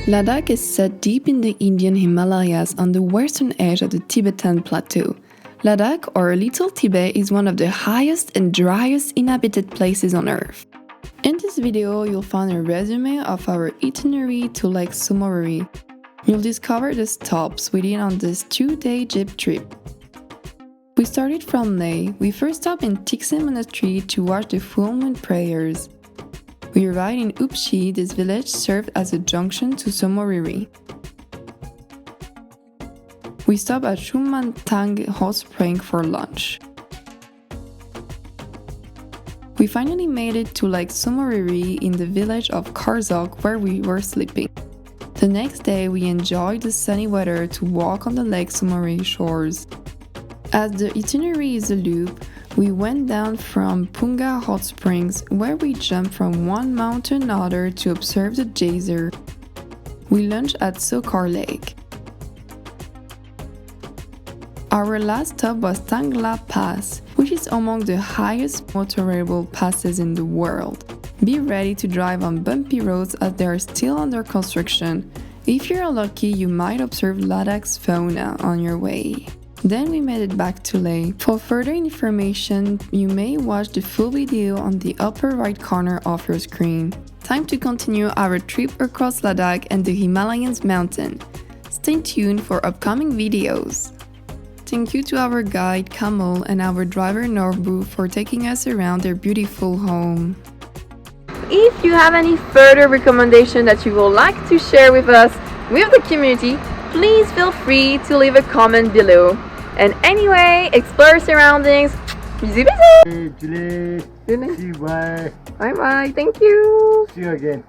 Ladakh is set deep in the Indian Himalayas on the western edge of the Tibetan Plateau. Ladakh, or Little Tibet, is one of the highest and driest inhabited places on Earth. In this video, you'll find a resume of our itinerary to Lake Tso Moriri. You'll discover the stops we did on this 2-day jeep trip. We started from Leh. We first stopped in TSO Monastery to watch the full moon prayers. We arrived in Upshi. This village served as a junction to Tso Moriri. We stopped at Shumantang Hot Spring for lunch. We finally made it to Lake Tso Moriri in the village of Karzok where we were sleeping. The next day we enjoyed the sunny weather to walk on the Lake Tso Moriri shores. As the itinerary is a loop, we went down from Punga Hot Springs where we jumped from one mountain to another to observe the geyser. We lunched at Sokar Lake. Our last stop was Tangla Pass, which is among the highest motorable passes in the world. Be ready to drive on bumpy roads as they are still under construction. If you're lucky, you might observe Ladakh's fauna on your way. Then we made it back to Leh. For further information, you may watch the full video on the upper right corner of your screen. Time to continue our trip across Ladakh and the Himalayan mountain. Stay tuned for upcoming videos. Thank you to our guide Kamal and our driver Norbu for taking us around their beautiful home. If you have any further recommendation that you would like to share with us, with the community, please feel free to leave a comment below. And anyway, explore your surroundings. Busy. Bye. Bye bye. Thank you. See you again.